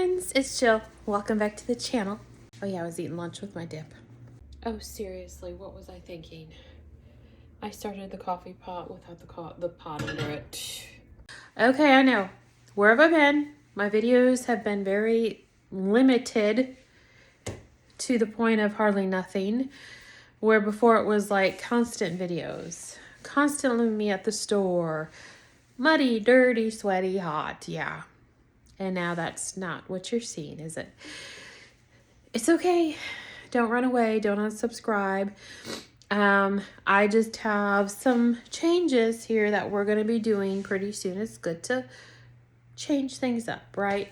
friends, it's Jill. Welcome back to the channel. Oh yeah, I was eating lunch with my dip. Oh seriously, what was I thinking? I started the coffee pot without the pot under it. Okay, I know. Where have I been? My videos have been very limited to the point of hardly nothing, where before it was like constant videos. Constantly me at the store. Muddy, dirty, sweaty, hot, yeah. And now that's not what you're seeing, is it? It's okay. Don't run away. Don't unsubscribe. I just have some changes here that we're going to be doing pretty soon. It's good to change things up, right?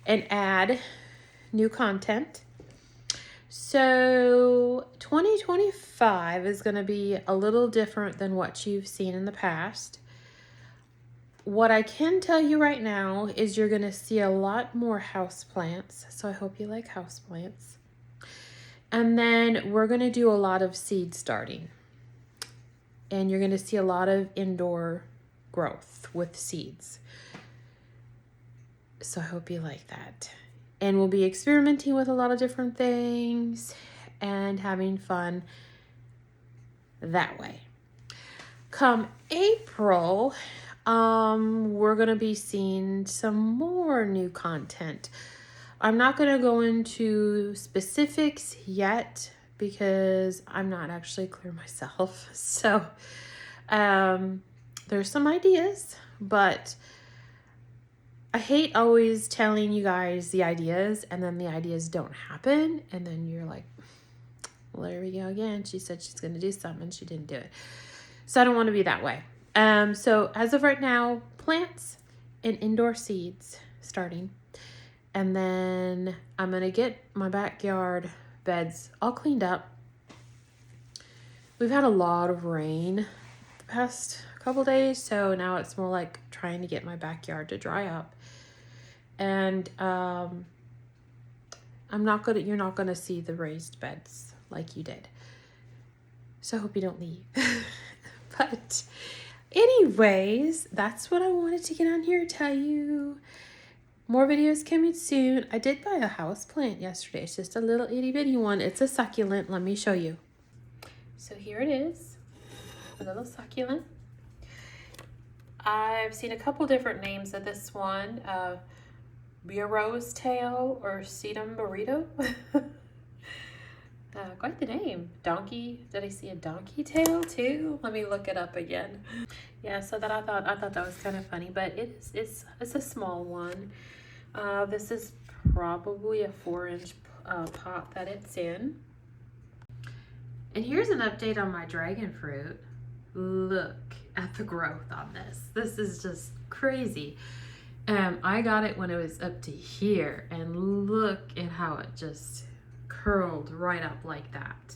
And add new content. So 2025 is going to be a little different than what you've seen in the past. What I can tell you right now is you're going to see a lot more houseplants. So I hope you like houseplants. And then we're going to do a lot of seed starting. And you're going to see a lot of indoor growth with seeds. So I hope you like that. And we'll be experimenting with a lot of different things and having fun that way. Come April, we're going to be seeing some more new content. I'm not going to go into specifics yet because I'm not actually clear myself. So there's some ideas, but I hate always telling you guys the ideas and then the ideas don't happen. And then you're like, well, there we go again. She said she's going to do something. She didn't do it. So I don't want to be that way. So as of right now, plants and indoor seeds starting. And then I'm going to get my backyard beds all cleaned up. We've had a lot of rain the past couple days, so now it's more like trying to get my backyard to dry up. And you're not going to see the raised beds like you did. So I hope you don't leave. But anyways, that's what I wanted to get on here and tell you. More videos coming soon. I did buy a house plant yesterday. It's just a little itty bitty one. It's a succulent. Let me show you. So here it is. A little succulent. I've seen a couple different names of this one. Burro's tail or sedum burrito. Quite the name. Donkey. Did I see a donkey tail too? Let me look it up again. Yeah, so that I thought that was kind of funny, but it's a small one. This is probably a 4-inch pot that it's in. And here's an update on my dragon fruit. Look at the growth on this. This is just crazy. I got it when it was up to here, and look at how it just curled right up like that.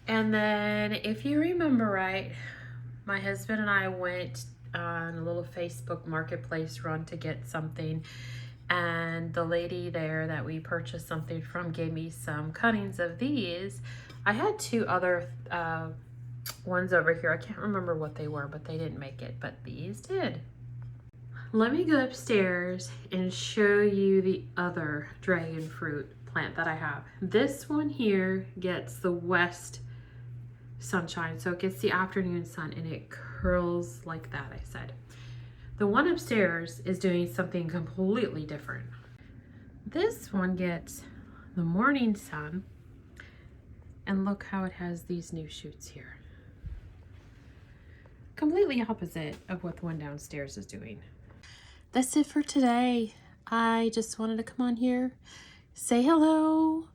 And then if you remember right, my husband and I went on a little Facebook marketplace run to get something, and the lady there that we purchased something from gave me some cuttings of these. I had 2 other ones over here. I can't remember what they were, but they didn't make it, but these did. Let me go upstairs and show you the other dragon fruit plant that I have. This one here gets the west sunshine, so it gets the afternoon sun and it curls like that, I said. The one upstairs is doing something completely different. This one gets the morning sun, and look how it has these new shoots here. Completely opposite of what the one downstairs is doing. That's it for today. I just wanted to come on here, say hello,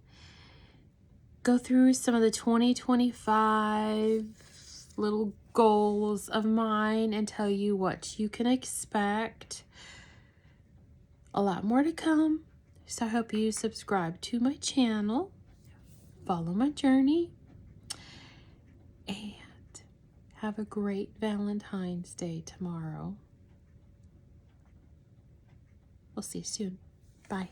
go through some of the 2025 little goals of mine and tell you what you can expect. A lot more to come. So I hope you subscribe to my channel, follow my journey, and have a great Valentine's Day tomorrow. We'll see you soon. Bye.